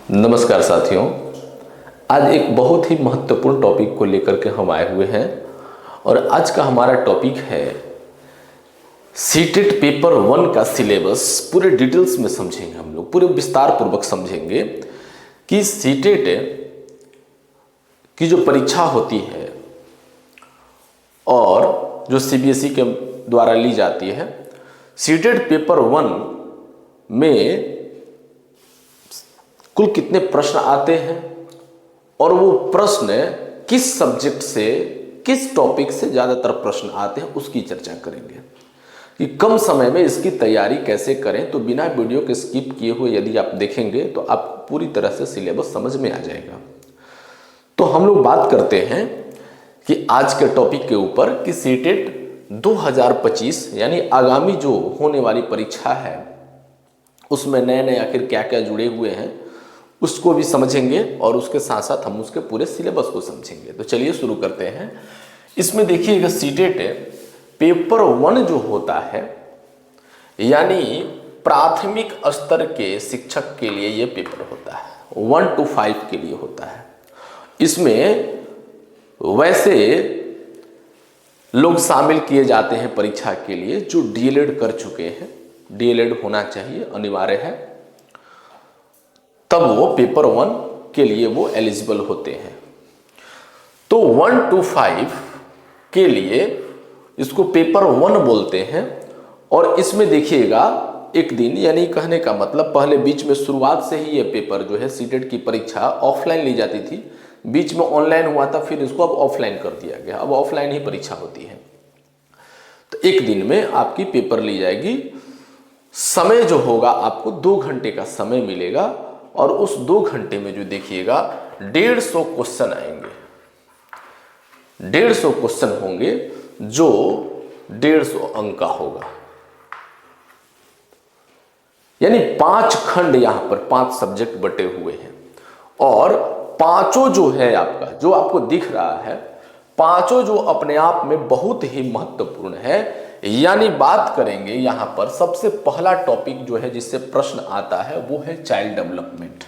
नमस्कार साथियों, आज एक बहुत ही महत्वपूर्ण टॉपिक को लेकर के हम आए हुए हैं और आज का हमारा टॉपिक है सीटेट पेपर 1 का सिलेबस। पूरे डिटेल्स में समझेंगे, हम लोग पूरे विस्तार पूर्वक समझेंगे कि सीटेट की जो परीक्षा होती है और जो सीबीएसई के द्वारा ली जाती है, सीटेट पेपर 1 में कुल कितने प्रश्न आते हैं और वो प्रश्न किस सब्जेक्ट से, किस टॉपिक से ज़्यादातर प्रश्न आते हैं, उसकी चर्चा करेंगे कि कम समय में इसकी तैयारी कैसे करें। तो बिना वीडियो के स्किप किए हुए यदि आप देखेंगे तो आपको पूरी तरह से सिलेबस समझ में आ जाएगा। तो हम लोग बात करते हैं कि आज के टॉपिक के ऊपर कि सीटेट 2025 यानी आगामी जो होने वाली परीक्षा है उसमें नए नए आखिर क्या क्या जुड़े हुए हैं उसको भी समझेंगे और उसके साथ साथ हम उसके पूरे सिलेबस को समझेंगे। तो चलिए शुरू करते हैं। इसमें देखिएगा सीटेट पेपर 1 जो होता है यानी प्राथमिक स्तर के शिक्षक के लिए ये पेपर होता है, 1 to 5 के लिए होता है। इसमें वैसे लोग शामिल किए जाते हैं परीक्षा के लिए जो डीएलएड कर चुके हैं, डीएलएड होना चाहिए, अनिवार्य है, तब वो पेपर 1 के लिए वो एलिजिबल होते हैं। तो 1 to 5 के लिए इसको पेपर 1 बोलते हैं। और इसमें देखिएगा एक दिन, यानी कहने का मतलब पहले बीच में शुरुआत से ही ये पेपर जो है सीटेट की परीक्षा ऑफलाइन ली जाती थी, बीच में ऑनलाइन हुआ था, फिर इसको अब ऑफलाइन कर दिया गया, अब ऑफलाइन ही परीक्षा होती है। तो एक दिन में आपकी पेपर ली जाएगी। समय जो होगा आपको 2 घंटे का समय मिलेगा और उस 2 घंटे में जो देखिएगा 150 क्वेश्चन आएंगे, 150 क्वेश्चन होंगे जो 150 अंक का होगा। यानी 5 खंड, यहां पर 5 सब्जेक्ट बटे हुए हैं और पांचों जो है आपका, जो आपको दिख रहा है, पांचों जो अपने आप में बहुत ही महत्वपूर्ण है। यानी बात करेंगे यहां पर सबसे पहला टॉपिक जो है जिससे प्रश्न आता है वो है चाइल्ड डेवलपमेंट।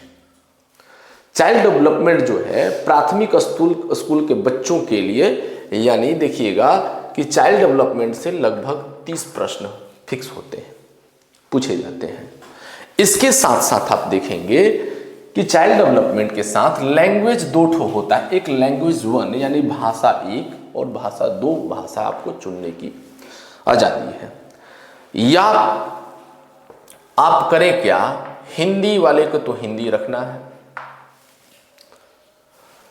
चाइल्ड डेवलपमेंट जो है प्राथमिक स्कूल के बच्चों के लिए, यानी देखिएगा कि चाइल्ड डेवलपमेंट से लगभग 30 प्रश्न फिक्स होते हैं, पूछे जाते हैं। इसके साथ साथ आप देखेंगे कि चाइल्ड डेवलपमेंट के साथ लैंग्वेज 2 ठो होता है, एक लैंग्वेज 1 यानी भाषा 1 और भाषा 2 भाषा आपको चुनने की आजादी है। या आप करें क्या, हिंदी वाले को तो हिंदी रखना है।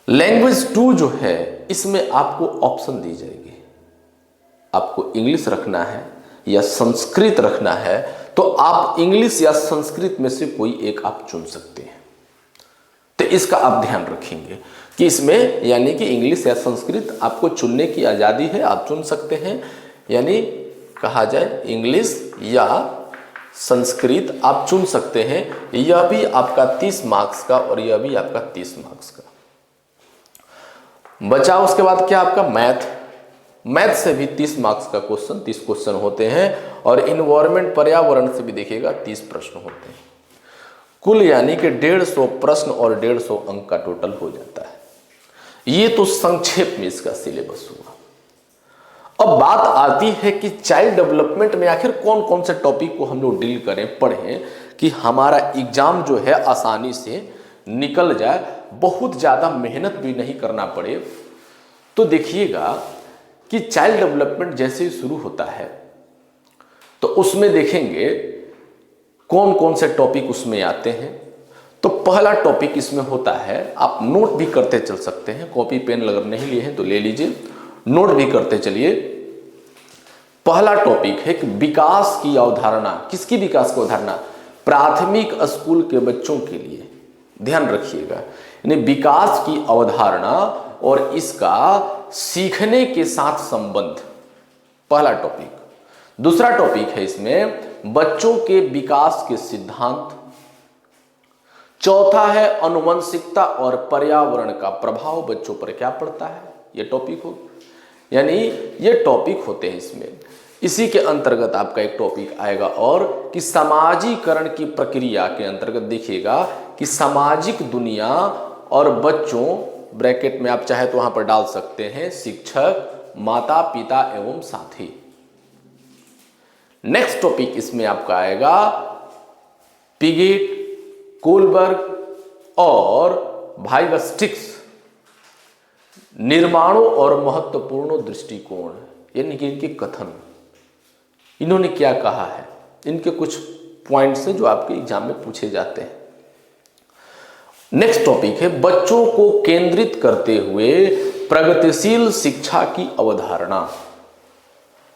लैंग्वेज 2 जो है इसमें आपको ऑप्शन दी जाएगी, आपको इंग्लिश रखना है या संस्कृत रखना है, तो आप इंग्लिश या संस्कृत में से कोई एक आप चुन सकते हैं। तो इसका आप ध्यान रखेंगे कि इसमें यानी कि इंग्लिश या संस्कृत आपको चुनने की आजादी है, आप चुन सकते हैं। यानी कहा जाए इंग्लिश या संस्कृत आप चुन सकते हैं। यह भी आपका 30 मार्क्स का और यह भी आपका 30 मार्क्स का बचा। उसके बाद क्या आपका मैथ से भी 30 मार्क्स का क्वेश्चन, 30 क्वेश्चन होते हैं और इन्वायरमेंट पर्यावरण से भी देखिएगा 30 प्रश्न होते हैं। कुल यानी कि 150 प्रश्न और 150 अंक का टोटल हो जाता है। ये तो संक्षेप में इसका सिलेबस हुआ। अब बात आती है कि चाइल्ड डेवलपमेंट में आखिर कौन कौन से टॉपिक को हम लोग डील करें, पढ़ें कि हमारा एग्जाम जो है आसानी से निकल जाए, बहुत ज़्यादा मेहनत भी नहीं करना पड़े। तो देखिएगा कि चाइल्ड डेवलपमेंट जैसे ही शुरू होता है तो उसमें देखेंगे कौन कौन से टॉपिक उसमें आते हैं। तो पहला टॉपिक इसमें होता है, आप नोट भी करते चल सकते हैं, कॉपी पेन अगर नहीं लिए हैं तो ले लीजिए, नोट भी करते चलिए। पहला टॉपिक है कि विकास की अवधारणा। किसकी विकास की अवधारणा? प्राथमिक स्कूल के बच्चों के लिए, ध्यान रखिएगा। यानी विकास की अवधारणा और इसका सीखने के साथ संबंध, पहला टॉपिक। दूसरा टॉपिक है इसमें बच्चों के विकास के सिद्धांत। चौथा है अनुवंशिकता और पर्यावरण का प्रभाव बच्चों पर क्या पड़ता है, ये टॉपिक हो। यानी ये टॉपिक होते हैं इसमें। इसी के अंतर्गत आपका एक टॉपिक आएगा और कि समाजीकरण की प्रक्रिया के अंतर्गत देखिएगा कि सामाजिक दुनिया और बच्चों, ब्रैकेट में आप चाहे तो वहां पर डाल सकते हैं शिक्षक, माता पिता एवं साथी। नेक्स्ट टॉपिक इसमें आपका आएगा पिगेट, कोलबर्ग और वाइगस्टिक्स, निर्माणों और महत्वपूर्ण दृष्टिकोण, यानी कि इनके कथन, इन्होंने क्या कहा है, इनके कुछ पॉइंट्स हैं जो आपके एग्जाम में पूछे जाते हैं। नेक्स्ट टॉपिक है बच्चों को केंद्रित करते हुए प्रगतिशील शिक्षा की अवधारणा।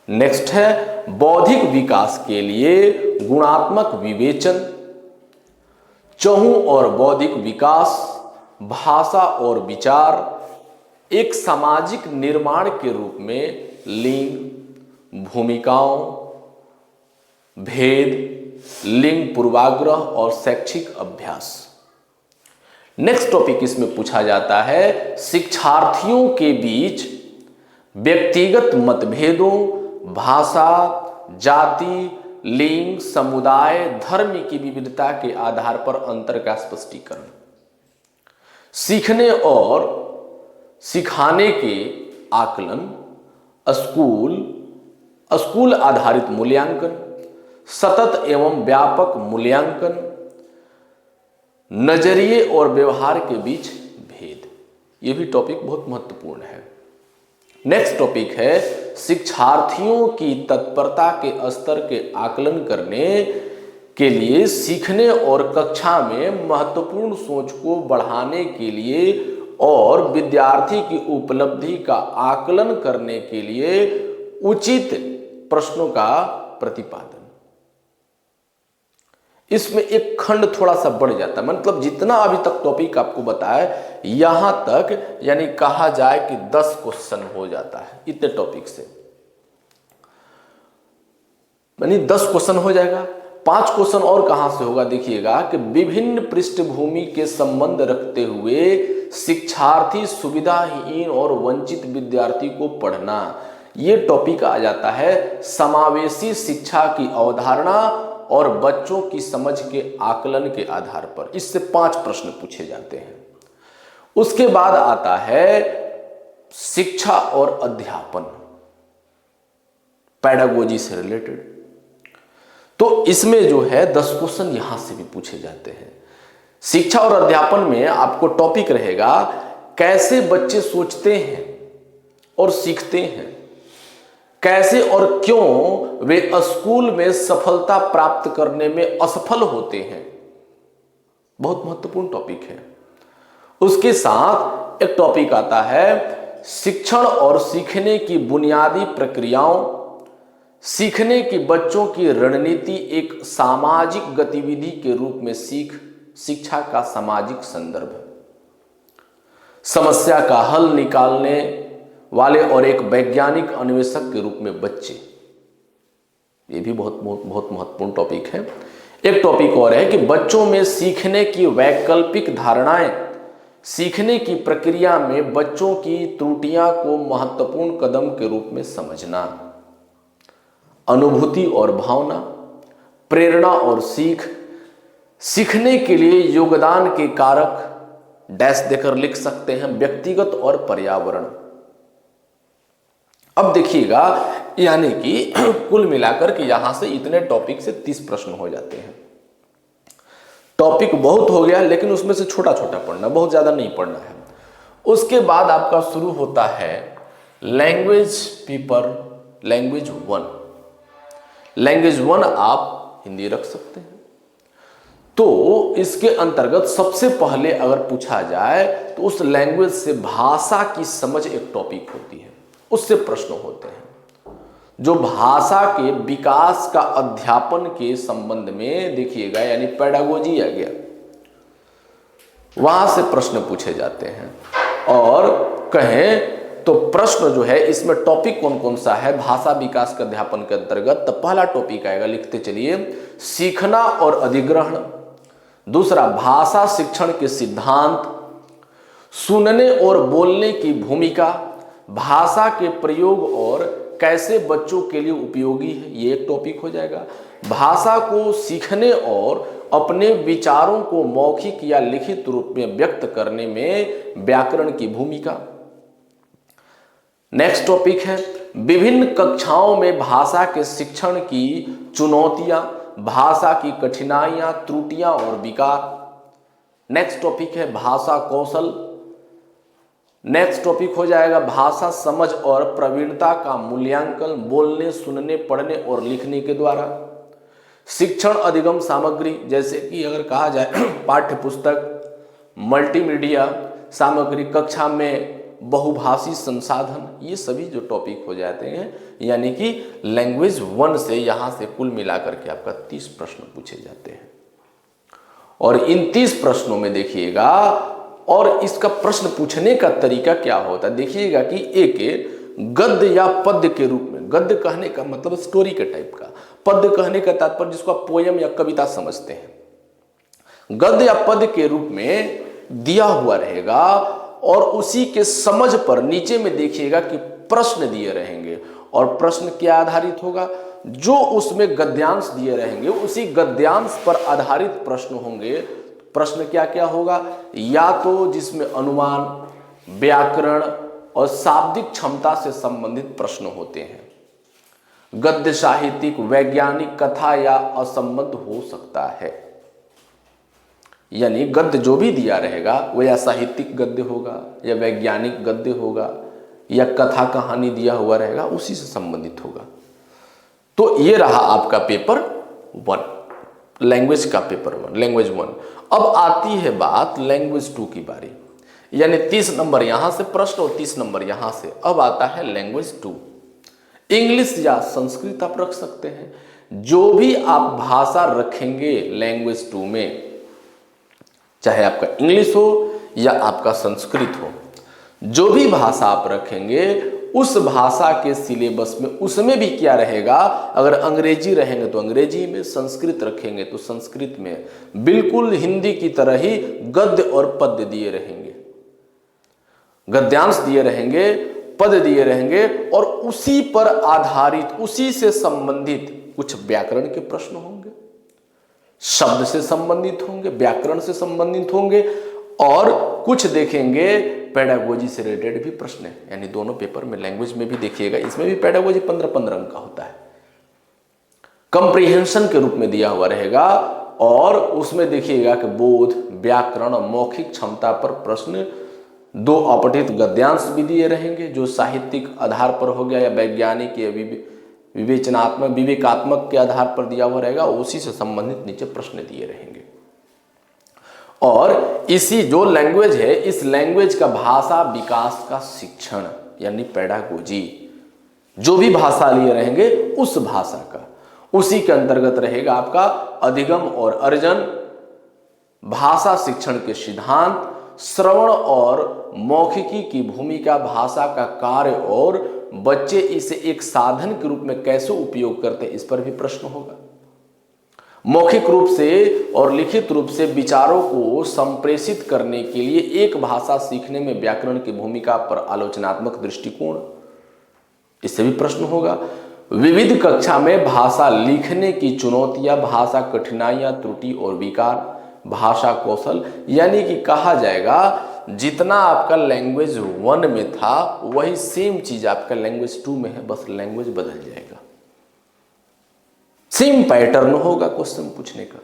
नेक्स्ट है बौद्धिक विकास के लिए गुणात्मक विवेचन, चहुं और बौद्धिक विकास, भाषा और विचार, एक सामाजिक निर्माण के रूप में लिंग, भूमिकाओं, भेद, लिंग पूर्वाग्रह और शैक्षिक अभ्यास। नेक्स्ट टॉपिक इसमें पूछा जाता है शिक्षार्थियों के बीच व्यक्तिगत मतभेदों, भाषा, जाति, लिंग, समुदाय, धर्म की विविधता के आधार पर अंतर का स्पष्टीकरण, सीखने और सिखाने के आकलन, स्कूल आधारित मूल्यांकन, सतत एवं व्यापक मूल्यांकन, नजरिए और व्यवहार के बीच भेद। यह भी टॉपिक बहुत महत्वपूर्ण है। नेक्स्ट टॉपिक है शिक्षार्थियों की तत्परता के स्तर के आकलन करने के लिए सीखने और कक्षा में महत्वपूर्ण सोच को बढ़ाने के लिए और विद्यार्थी की उपलब्धि का आकलन करने के लिए उचित प्रश्नों का प्रतिपादन। इसमें एक खंड थोड़ा सा बढ़ जाता है, मतलब जितना अभी तक टॉपिक आपको बताया यहां तक, यानी कहा जाए कि 10 क्वेश्चन हो जाता है इतने टॉपिक से, यानी 10 क्वेश्चन हो जाएगा। 5 क्वेश्चन और कहां से होगा, देखिएगा कि विभिन्न पृष्ठभूमि के संबंध रखते हुए शिक्षार्थी, सुविधाहीन और वंचित विद्यार्थी को पढ़ना, ये टॉपिक आ जाता है समावेशी शिक्षा की अवधारणा और बच्चों की समझ के आकलन के आधार पर। इससे 5 प्रश्न पूछे जाते हैं। उसके बाद आता है शिक्षा और अध्यापन, पैडागोजी से रिलेटेड, तो इसमें जो है 10 क्वेश्चन यहां से भी पूछे जाते हैं। शिक्षा और अध्यापन में आपको टॉपिक रहेगा कैसे बच्चे सोचते हैं और सीखते हैं, कैसे और क्यों वे स्कूल में सफलता प्राप्त करने में असफल होते हैं, बहुत महत्वपूर्ण टॉपिक है। उसके साथ एक टॉपिक आता है शिक्षण और सीखने की बुनियादी प्रक्रियाओं, सीखने की बच्चों की रणनीति, एक सामाजिक गतिविधि के रूप में शिक्षा का सामाजिक संदर्भ, समस्या का हल निकालने वाले और एक वैज्ञानिक अन्वेषक के रूप में बच्चे, ये भी बहुत महत्वपूर्ण टॉपिक है। एक टॉपिक और है कि बच्चों में सीखने की वैकल्पिक धारणाएं, सीखने की प्रक्रिया में बच्चों की त्रुटियां को महत्वपूर्ण कदम के रूप में समझना, अनुभूति और भावना, प्रेरणा और सीख, सीखने के लिए योगदान के कारक, डैश देकर लिख सकते हैं, व्यक्तिगत और पर्यावरण। अब देखिएगा, यानी कि कुल मिलाकर के यहां से इतने टॉपिक से 30 प्रश्न हो जाते हैं। टॉपिक बहुत हो गया, लेकिन उसमें से छोटा छोटा पढ़ना, बहुत ज्यादा नहीं पढ़ना है। उसके बाद आपका शुरू होता है लैंग्वेज पेपर, लैंग्वेज 1। लैंग्वेज 1 आप हिंदी रख सकते हैं। तो इसके अंतर्गत सबसे पहले अगर पूछा जाए तो उस लैंग्वेज से भाषा की समझ एक टॉपिक होती है, उससे प्रश्न होते हैं जो भाषा के विकास का अध्यापन के संबंध में, देखिएगा यानी पेडागोजी आ गया, वहां से प्रश्न पूछे जाते हैं। और कहें तो प्रश्न जो है इसमें टॉपिक कौन कौन सा है भाषा विकास के अध्यापन के अंतर्गत, तो पहला टॉपिक आएगा, लिखते चलिए, सीखना और अधिग्रहण। दूसरा, भाषा शिक्षण के सिद्धांत, सुनने और बोलने की भूमिका, भाषा के प्रयोग और कैसे बच्चों के लिए उपयोगी है, ये एक टॉपिक हो जाएगा। भाषा को सीखने और अपने विचारों को मौखिक या लिखित रूप में व्यक्त करने में व्याकरण की भूमिका। नेक्स्ट टॉपिक है विभिन्न कक्षाओं में भाषा के शिक्षण की चुनौतियां, भाषा की कठिनाइयां, त्रुटियां और विकार। नेक्स्ट टॉपिक है भाषा कौशल। नेक्स्ट टॉपिक हो जाएगा भाषा समझ और प्रवीणता का मूल्यांकन, बोलने, सुनने, पढ़ने और लिखने के द्वारा। शिक्षण अधिगम सामग्री, जैसे कि अगर कहा जाए पाठ्य पुस्तक, मल्टीमीडिया सामग्री, कक्षा में बहुभाषी संसाधन, ये सभी जो टॉपिक हो जाते हैं, यानी कि लैंग्वेज 1 से यहां से कुल मिलाकर के आपका 30 प्रश्न पूछे जाते हैं। और इन 30 प्रश्नों में देखिएगा, और इसका प्रश्न पूछने का तरीका क्या होता है, देखिएगा कि एक गद्य या पद्य के रूप में, गद्य कहने का मतलब स्टोरी के टाइप का, पद्य कहने का तात्पर्य जिसको आप पोयम या कविता समझते हैं। गद्य या पद्य के रूप में दिया हुआ रहेगा और उसी के समझ पर नीचे में देखिएगा कि प्रश्न दिए रहेंगे, और प्रश्न क्या आधारित होगा, जो उसमें गद्यांश दिए रहेंगे उसी गद्यांश पर आधारित प्रश्न होंगे। प्रश्न क्या क्या होगा, या तो जिसमें अनुमान, व्याकरण और शाब्दिक क्षमता से संबंधित प्रश्न होते हैं। गद्य साहित्यिक, वैज्ञानिक, कथा या असंबद्ध हो सकता है। यानी गद्य जो भी दिया रहेगा वो या साहित्यिक गद्य होगा, या वैज्ञानिक गद्य होगा, या कथा कहानी दिया हुआ रहेगा, उसी से संबंधित होगा। तो ये रहा आपका पेपर 1, लैंग्वेज का पेपर 1, लैंग्वेज 1। अब आती है बात लैंग्वेज 2 की बारी, यानी 30 नंबर यहां से प्रश्न और 30 नंबर यहां से। अब आता है लैंग्वेज 2। इंग्लिश या संस्कृत आप रख सकते हैं। जो भी आप भाषा रखेंगे लैंग्वेज 2 में, चाहे आपका इंग्लिश हो या आपका संस्कृत हो, जो भी भाषा आप रखेंगे उस भाषा के सिलेबस में उसमें भी क्या रहेगा, अगर अंग्रेजी रहेंगे तो अंग्रेजी में, संस्कृत रखेंगे तो संस्कृत में, बिल्कुल हिंदी की तरह ही गद्य और पद्य दिए रहेंगे, गद्यांश दिए रहेंगे, पद दिए रहेंगे, और उसी पर आधारित, उसी से संबंधित कुछ व्याकरण के प्रश्न होंगे, शब्द से संबंधित होंगे, व्याकरण से संबंधित होंगे, और कुछ देखेंगे पेडागोजी से रिलेटेड भी प्रश्न है। यानी दोनों पेपर में, लैंग्वेज में भी देखिएगा, इसमें भी पेडागोजी 15-15 अंक का होता है, कंप्रीहेंशन के रूप में दिया हुआ रहेगा, और उसमें देखिएगा कि बोध, व्याकरण और मौखिक क्षमता पर प्रश्न, 2 अपठित गद्यांश भी दिए रहेंगे जो साहित्यिक आधार पर हो गया, या वैज्ञानिक या विवेचनात्मक, विवेकात्मक के आधार पर दिया हुआ रहेगा, उसी से संबंधित नीचे प्रश्न दिए रहेंगे। और इसी जो लैंग्वेज है, इस लैंग्वेज का भाषा विकास का शिक्षण यानी पेडागोजी, जो भी भाषा लिए रहेंगे उस भाषा का, उसी के अंतर्गत रहेगा आपका अधिगम और अर्जन, भाषा शिक्षण के सिद्धांत, श्रवण और मौखिकी की भूमिका, भाषा का कार्य, और बच्चे इसे एक साधन के रूप में कैसे उपयोग करते हैं, इस पर भी प्रश्न होगा। मौखिक रूप से और लिखित रूप से विचारों को संप्रेषित करने के लिए एक भाषा सीखने में व्याकरण की भूमिका पर आलोचनात्मक दृष्टिकोण, इससे भी प्रश्न होगा। विविध कक्षा में भाषा लिखने की चुनौतियां, भाषा कठिनाइयां, त्रुटि और विकार, भाषा कौशल, यानी कि कहा जाएगा जितना आपका लैंग्वेज 1 में था वही सेम चीज आपका लैंग्वेज 2 में है, बस लैंग्वेज बदल जाएगा, सेम पैटर्न होगा क्वेश्चन पूछने का।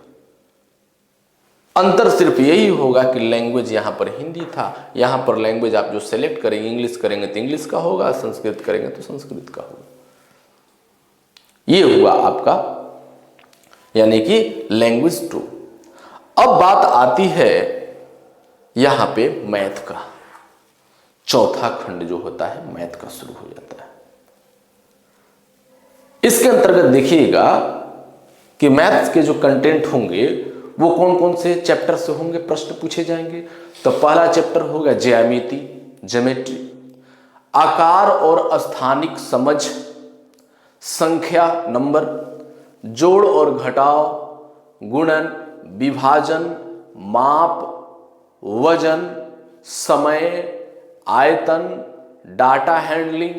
अंतर सिर्फ यही होगा कि लैंग्वेज यहां पर हिंदी था, यहां पर लैंग्वेज आप जो सेलेक्ट करेंगे, इंग्लिश करेंगे तो इंग्लिश का होगा, संस्कृत करेंगे तो संस्कृत का होगा। ये हुआ आपका यानी कि लैंग्वेज 2। अब बात आती है यहां पे मैथ का, चौथा खंड जो होता है मैथ का शुरू हो जाता है। इसके अंतर्गत देखिएगा कि मैथ्स के जो कंटेंट होंगे वो कौन कौन से चैप्टर से होंगे, प्रश्न पूछे जाएंगे। तो पहला चैप्टर होगा ज्यामिति, ज्योमेट्री, आकार और स्थानिक समझ, संख्या नंबर, जोड़ और घटाव, गुणन, विभाजन, माप, वजन, समय, आयतन, डाटा हैंडलिंग,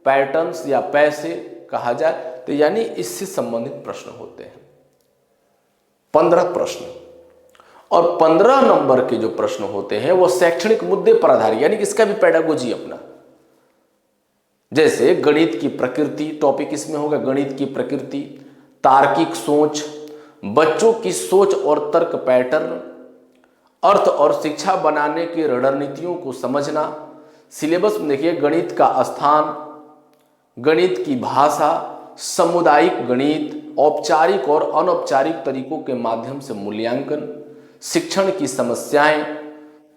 पैटर्न्स या पैसे कहा जाए तो यानी इससे संबंधित प्रश्न होते हैं। 15 प्रश्न, और 15 नंबर के जो प्रश्न होते हैं वो शैक्षणिक मुद्दे पर आधारित, यानी कि इसका भी पेडागोजी अपना। जैसे गणित की प्रकृति टॉपिक इसमें होगा, गणित की प्रकृति, तार्किक सोच, बच्चों की सोच और तर्क पैटर्न, अर्थ और शिक्षा बनाने की रणनीतियों को समझना। सिलेबस में देखिए गणित का स्थान, गणित की भाषा, सामुदायिक गणित, औपचारिक और अनौपचारिक तरीकों के माध्यम से मूल्यांकन, शिक्षण की समस्याएं,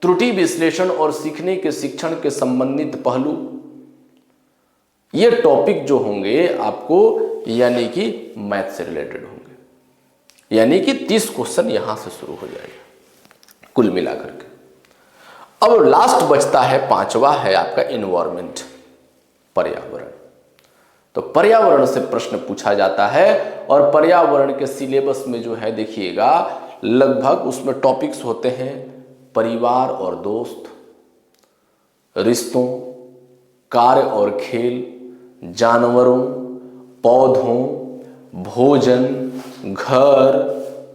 त्रुटि विश्लेषण और सीखने के शिक्षण के संबंधित पहलू। ये टॉपिक जो होंगे आपको यानी कि मैथ से रिलेटेड होंगे, यानी कि 30 क्वेश्चन यहां से शुरू हो जाएगा कुल मिलाकर के। अब लास्ट बचता है 5वां, है आपका एनवायरमेंट, पर्यावरण। तो पर्यावरण से प्रश्न पूछा जाता है, और पर्यावरण के सिलेबस में जो है देखिएगा लगभग उसमें टॉपिक्स होते हैं परिवार और दोस्त, रिश्तों, कार्य और खेल, जानवरों, पौधों, भोजन, घर,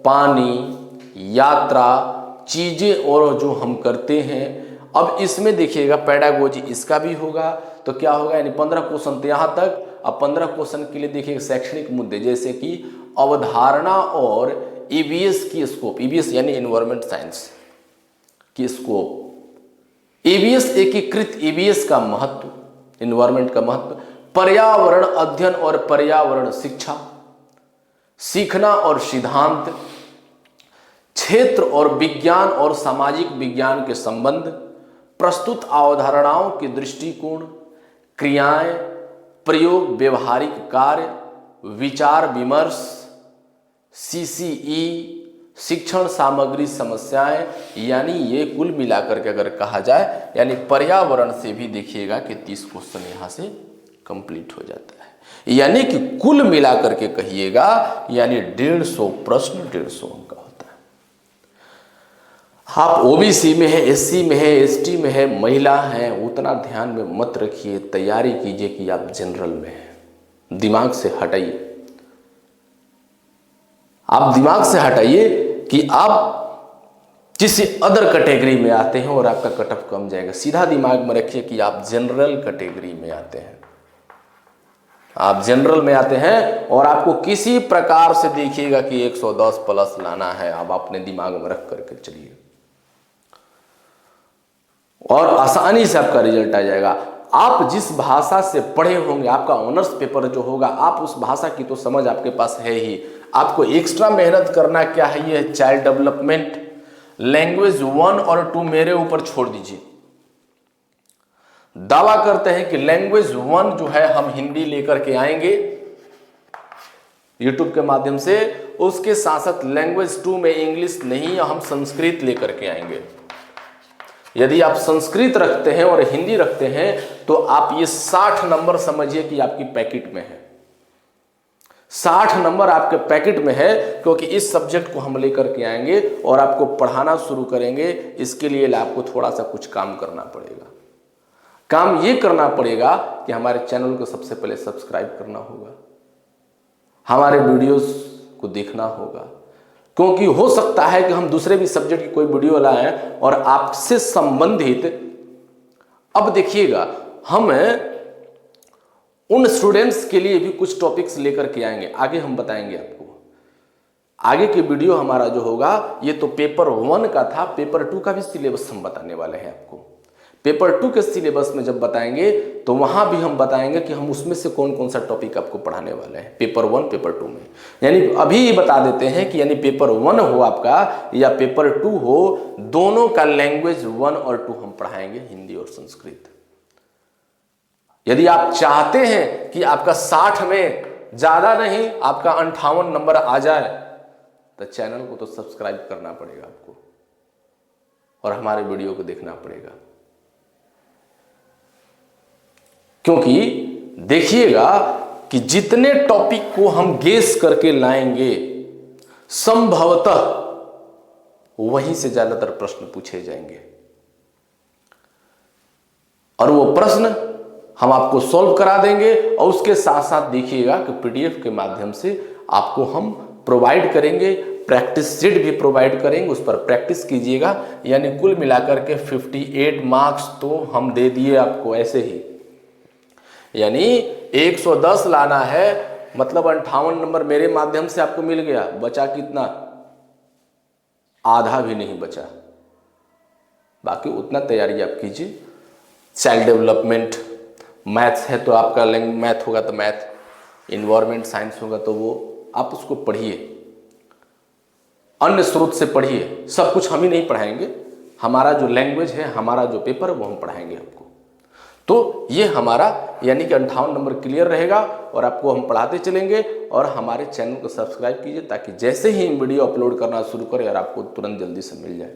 पानी, यात्रा, चीजें और जो हम करते हैं। अब इसमें देखिएगा पेडागोजी इसका भी होगा, तो क्या होगा, यानी 15 क्वेश्चन तो यहां तक। अब 15 क्वेश्चन के लिए देखिए शैक्षणिक मुद्दे जैसे कि अवधारणा और ईवीएस की स्कोप, ईवीएस यानी एनवायरमेंट साइंस की स्कोप, ईवीएस एकीकृत ईवीएस का महत्व, एनवायरमेंट का महत्व, पर्यावरण अध्ययन और पर्यावरण शिक्षा, सीखना और सिद्धांत, क्षेत्र और विज्ञान और सामाजिक विज्ञान के संबंध, प्रस्तुत अवधारणाओं के दृष्टिकोण, क्रियाएं, प्रयोग, व्यवहारिक कार्य, विचार विमर्श, सीसीई, शिक्षण सामग्री समस्याएं। यानी ये कुल मिलाकर के अगर कहा जाए, यानी पर्यावरण से भी देखिएगा कि 30 क्वेश्चन यहां से कंप्लीट हो जाता है, यानी कि कुल मिलाकर के कहिएगा यानी 150 प्रश्न 150 अंक का होता है। आप ओबीसी में है, एससी में है, एसटी में है, महिला हैं, उतना ध्यान में मत रखिए, तैयारी कीजिए कि आप जनरल में हैं। दिमाग से हटाइए, आप दिमाग से हटाइए कि आप किसी अदर कैटेगरी में आते हैं और आपका कट ऑफ कम जाएगा। सीधा दिमाग में रखिए कि आप जनरल कैटेगरी में आते हैं, आप जनरल में आते हैं, और आपको किसी प्रकार से देखिएगा कि 110 प्लस लाना है, आप अपने दिमाग में रख करके चलिए और आसानी से आपका रिजल्ट आ जाएगा। आप जिस भाषा से पढ़े होंगे, आपका ऑनर्स पेपर जो होगा, आप उस भाषा की तो समझ आपके पास है ही, आपको एक्स्ट्रा मेहनत करना क्या है, ये चाइल्ड डेवलपमेंट, लैंग्वेज 1 और 2 मेरे ऊपर छोड़ दीजिए। दावा करते हैं कि लैंग्वेज 1 जो है हम हिंदी लेकर के आएंगे यूट्यूब के माध्यम से, उसके साथ साथ लैंग्वेज 2 में इंग्लिश नहीं, हम संस्कृत लेकर के आएंगे। यदि आप संस्कृत रखते हैं और हिंदी रखते हैं तो आप ये 60 नंबर समझिए कि आपकी पैकेट में है, 60 नंबर आपके पैकेट में है, क्योंकि इस सब्जेक्ट को हम लेकर के आएंगे और आपको पढ़ाना शुरू करेंगे। इसके लिए आपको थोड़ा सा कुछ काम करना पड़ेगा। काम ये करना पड़ेगा कि हमारे चैनल को सबसे पहले सब्सक्राइब करना होगा, हमारे वीडियोस को देखना होगा, क्योंकि हो सकता है कि हम दूसरे भी सब्जेक्ट की कोई वीडियो लाएं और आपसे संबंधित। अब देखिएगा हम उन स्टूडेंट्स के लिए भी कुछ टॉपिक्स लेकर के आएंगे, आगे हम बताएंगे आपको। आगे के वीडियो हमारा जो होगा ये तो पेपर 1 का था, पेपर 2 का भी सिलेबस हम बताने वाले हैं आपको। पेपर 2 के सिलेबस में जब बताएंगे तो वहां भी हम बताएंगे कि हम उसमें से कौन कौन सा टॉपिक आपको पढ़ाने वाले हैं पेपर 1 पेपर 2 में। यानी अभी ये बता देते हैं कि यानी पेपर 1 हो आपका या पेपर 2 हो, दोनों का लैंग्वेज 1 और 2 हम पढ़ाएंगे, हिंदी और संस्कृत। यदि आप चाहते हैं कि आपका 60 में ज्यादा नहीं आपका 58 नंबर आ जाए तो चैनल को तो सब्सक्राइब करना पड़ेगा आपको और हमारे वीडियो को देखना पड़ेगा। क्योंकि देखिएगा कि जितने टॉपिक को हम गेस करके लाएंगे संभवतः वहीं से ज्यादातर प्रश्न पूछे जाएंगे और वो प्रश्न हम आपको सॉल्व करा देंगे। और उसके साथ साथ देखिएगा कि पीडीएफ के माध्यम से आपको हम प्रोवाइड करेंगे, प्रैक्टिस सीट भी प्रोवाइड करेंगे, उस पर प्रैक्टिस कीजिएगा। यानी कुल मिलाकर के 58 मार्क्स तो हम दे दिए आपको ऐसे ही। यानी 110 लाना है, मतलब 58 नंबर मेरे माध्यम से आपको मिल गया। बचा कितना? आधा भी नहीं बचा। बाकी उतना तैयारी आप कीजिए। चाइल्ड डेवलपमेंट, मैथ्स है तो आपका मैथ होगा तो मैथ, इन्वायरमेंट साइंस होगा तो वो आप उसको पढ़िए, अन्य स्रोत से पढ़िए। सब कुछ हम ही नहीं पढ़ाएंगे, हमारा जो लैंग्वेज है, हमारा जो पेपर है वो हम पढ़ाएंगे आपको। तो ये हमारा यानी कि 58 नंबर क्लियर रहेगा और आपको हम पढ़ाते चलेंगे। और हमारे चैनल को सब्सक्राइब कीजिए ताकि जैसे ही वीडियो अपलोड करना शुरू करें और आपको तुरंत जल्दी से मिल जाए।